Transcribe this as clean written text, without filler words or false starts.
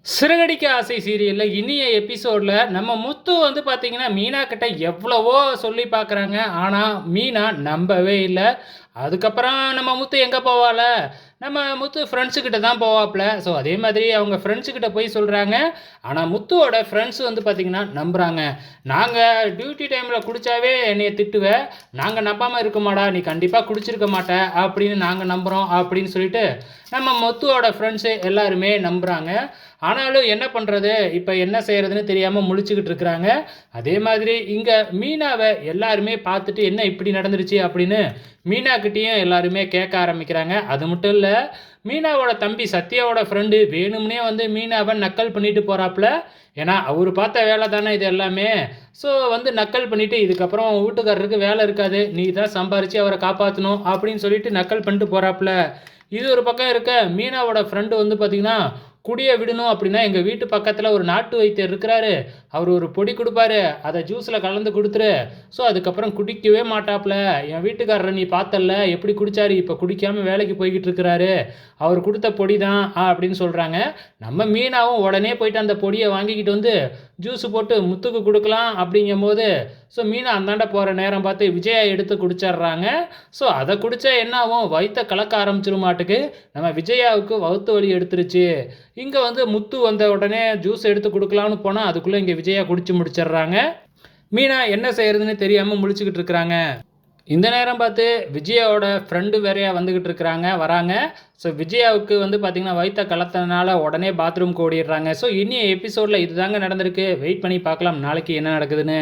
சிறகடிக்க ஆசை சீரியல்ல இனிய எபிசோட்ல நம்ம முத்து வந்து பார்த்தீங்கன்னா, மீனா கிட்ட எவ்வளவோ சொல்லி பார்க்குறாங்க. ஆனா, மீனா நம்பவே இல்ல. அதுக்கப்புறம் நம்ம முத்து எங்க போவால? நம்ம முத்து ஃப்ரெண்ட்ஸு கிட்ட தான் போவாப்ல. ஸோ, அதே மாதிரி அவங்க ஃப்ரெண்ட்ஸு கிட்ட போய் சொல்றாங்க. ஆனா, முத்துவோட ஃப்ரெண்ட்ஸ் வந்து பார்த்தீங்கன்னா, நம்புறாங்க. "நாங்க டியூட்டி டைம்ல குடிச்சாவே என்னைய திட்டுவ. நாங்க நம்பாம இருக்கமாடா, நீ கண்டிப்பா குடிச்சிருக்க மாட்ட அப்படின்னு நாங்க நம்புறோம்." அப்படின்னு சொல்லிட்டு, நம்ம முத்துவோட ஃப்ரெண்ட்ஸு எல்லாருமே நம்புறாங்க. ஆனாலும் என்ன பண்றது? இப்ப என்ன செய்றதுன்னு தெரியாம முழிச்சுக்கிட்டு இருக்கிறாங்க. அதே மாதிரி இங்க மீனாவ எல்லாருமே பார்த்துட்டு, "என்ன இப்படி நடந்துருச்சு?" அப்படின்னு மீனாகிட்டயும் எல்லாருமே கேட்க ஆரம்பிக்கிறாங்க. அது மட்டும் இல்ல, மீனாவோட தம்பி சத்யாவோட ஃப்ரெண்டு வேணும்னே வந்து மீனாவ நக்கல் பண்ணிட்டு போறாப்ல. ஏன்னா, அவரு பார்த்த வேல தானே இது எல்லாமே. ஸோ வந்து நக்கல் பண்ணிட்டு, "இதுக்கப்புறம் உன் வீட்டுக்காரருக்கு வேல இருக்காது. நீ தான் சம்பாரிச்சு அவர காப்பாத்தணும்." அப்படின்னு சொல்லிட்டு நக்கல் பண்ணிட்டு போறாப்ல. இது ஒரு பக்கம் இருக்க, மீனாவோட ஃப்ரெண்டு வந்து பார்த்தீங்கன்னா, குடிய விடணும் அப்படின்னா, எங்க வீட்டு பக்கத்தில ஒரு நாட்டு வைத்தியர் இருக்கிறாரு. அவரு ஒரு பொடி குடுப்பாரு. அத ஜூஸ்ல கலந்து குடுத்துரு. ஸோ, அதுக்கப்புறம் குடிக்கவே மாட்டாப்ல. என் வீட்டுக்காரர நீ பார்த்தல்ல, எப்படி குடிச்சாரு, இப்ப குடிக்காம வேலைக்கு போய்க்கிட்டு இருக்கிறாரு. அவரு குடுத்த பொடி தான் அப்படின்னு சொல்றாங்க. நம்ம மீனாவும் உடனே போயிட்டு அந்த பொடிய வாங்கிக்கிட்டு வந்து, ஜூஸ் போட்டு முத்துக்கு குடுக்கலாம் அப்படிங்கும்போது, ஸோ மீனா அந்தாண்ட போற நேரம் பார்த்து விஜயா எடுத்து குடிச்சர்றாங்க. ஸோ, அத குடிச்சா என்ன ஆகும்? வயித்த கலக்க ஆரம்பிச்சுருமாட்டுக்கு. நம்ம விஜயாவுக்கு வவுத்து வலி எடுத்துருச்சு. இங்க வந்து முத்து வந்த உடனே ஜூஸ் எடுத்து குடுக்கலான்னு போனா, அதுக்குள்ள இங்க விஜயா குடிச்சு முடிச்சர்றாங்க. மீனா என்ன செய்றதுன்னு தெரியாம முழிச்சுக்கிட்டு இருக்கிறாங்க. இந்த நேரம் பார்த்து விஜயாவோட ஃப்ரெண்டு வேறயா வந்துகிட்டு இருக்கிறாங்க, வராங்க. ஸோ விஜயாவுக்கு வந்து பார்த்தீங்கன்னா, வயித்த கலத்ததுனால உடனே பாத்ரூம்க்கு ஓடிர்றாங்க. ஸோ இனிய எபிசோட்ல இதுதாங்க நடந்திருக்கு. வெயிட் பண்ணி பார்க்கலாம் நாளைக்கு என்ன நடக்குதுன்னு.